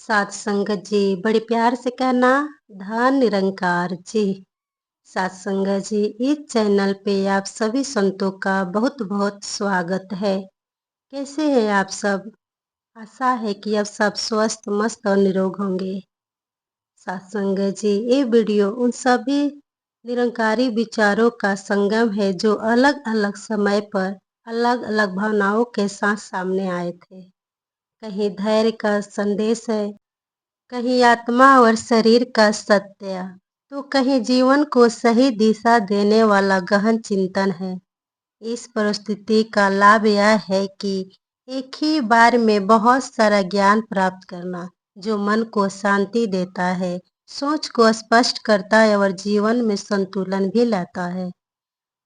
साध संगत जी बड़े प्यार से कहना धन निरंकार जी। साध संगत जी, इस चैनल पे आप सभी संतों का बहुत बहुत स्वागत है। कैसे हैं आप सब? आशा है कि आप सब स्वस्थ मस्त और निरोग होंगे। साध संगत जी, ये वीडियो उन सभी निरंकारी विचारों का संगम है जो अलग अलग समय पर अलग अलग भावनाओं के साथ सामने आए थे। कहीं धैर्य का संदेश है, कहीं आत्मा और शरीर का सत्य, तो कहीं जीवन को सही दिशा देने वाला गहन चिंतन है। इस परिस्थिति का लाभ यह है कि एक ही बार में बहुत सारा ज्ञान प्राप्त करना, जो मन को शांति देता है, सोच को स्पष्ट करता है और जीवन में संतुलन भी लाता है।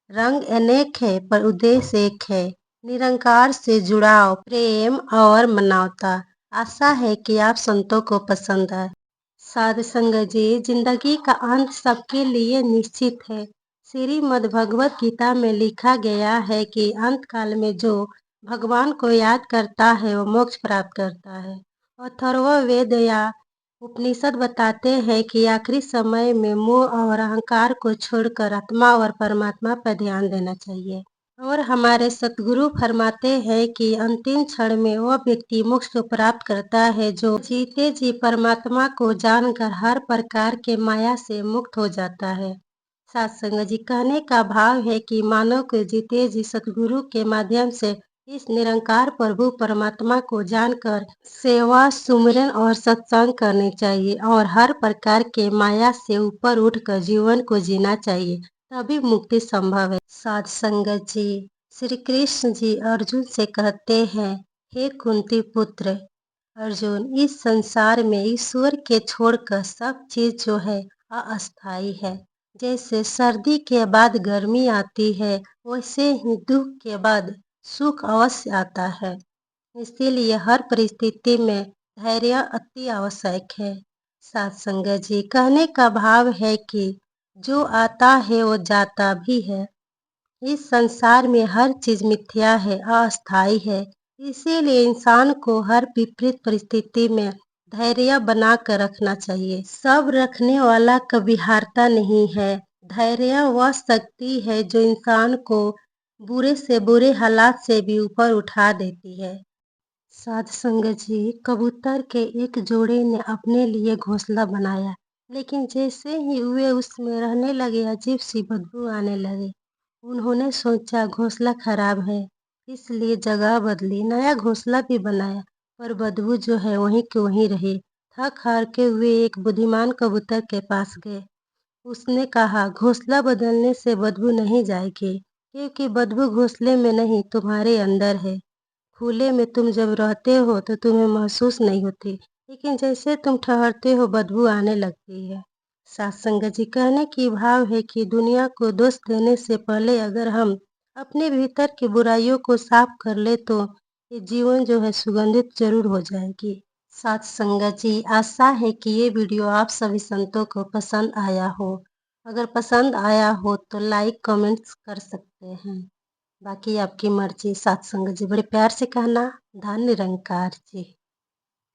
रंग अनेक है पर उद्देश्य एक है, निरंकार से जुड़ाव, प्रेम और मानवता। आशा है कि आप संतों को पसंद है। साध संगत जी, जिंदगी का अंत सबके लिए निश्चित है। श्रीमद् भगवत गीता में लिखा गया है कि अंत काल में जो भगवान को याद करता है वो मोक्ष प्राप्त करता है। अथर्ववेद या उपनिषद बताते हैं कि आखिरी समय में मोह और अहंकार को छोड़कर आत्मा और परमात्मा पर ध्यान देना चाहिए। और हमारे सतगुरु फरमाते हैं कि अंतिम क्षण में वह व्यक्ति मोक्ष को प्राप्त करता है जो जीते जी परमात्मा को जानकर हर प्रकार के माया से मुक्त हो जाता है। सत्संग जी, कहने का भाव है कि मानव को जीते जी सतगुरु के माध्यम से इस निरंकार प्रभु परमात्मा को जानकर सेवा, सुमिरन और सत्संग करनी चाहिए और हर प्रकार के माया से ऊपर उठकर जीवन को जीना चाहिए, तभी मुक्ति संभव है। साध संगत जी, श्री कृष्ण जी अर्जुन से कहते हैं, हे कुंती पुत्र अर्जुन, इस संसार में ईश्वर के छोड़कर सब चीज जो है अस्थायी है। जैसे सर्दी के बाद गर्मी आती है, वैसे ही दुख के बाद सुख अवश्य आता है। इसीलिए हर परिस्थिति में धैर्य अति आवश्यक है। साथ संगत जी, कहने का भाव है कि जो आता है वो जाता भी है। इस संसार में हर चीज मिथ्या है, अस्थायी है। इसीलिए इंसान को हर विपरीत परिस्थिति में धैर्य बना कर रखना चाहिए। सब रखने वाला कभी हारता नहीं है। धैर्य वह शक्ति है जो इंसान को बुरे से बुरे हालात से भी ऊपर उठा देती है। साध संगत जी, कबूतर के एक जोड़े ने अपने लिए घोंसला बनाया, लेकिन जैसे ही वे उसमें रहने लगे अजीब सी बदबू आने लगी। उन्होंने सोचा घोंसला खराब है, इसलिए जगह बदली, नया घोंसला भी बनाया, पर बदबू जो है वहीं की वहीं रही। थक हार के हुए एक बुद्धिमान कबूतर के पास गए। उसने कहा, घोंसला बदलने से बदबू नहीं जाएगी, क्योंकि बदबू घोंसले में नहीं तुम्हारे अंदर है। खुले में तुम जब रहते हो तो तुम्हें महसूस नहीं होती, लेकिन जैसे तुम ठहरते हो बदबू आने लगती है। सत्संग जी, कहने की भाव है कि दुनिया को दोष देने से पहले अगर हम अपने भीतर की बुराइयों को साफ कर ले तो ये जीवन जो है सुगंधित जरूर हो जाएगी। सत्संग जी, आशा है कि ये वीडियो आप सभी संतों को पसंद आया हो। अगर पसंद आया हो तो लाइक कमेंट्स कर सकते हैं, बाकी आपकी मर्जी। सत्संग जी, बड़े प्यार से कहना धन निरंकार जी।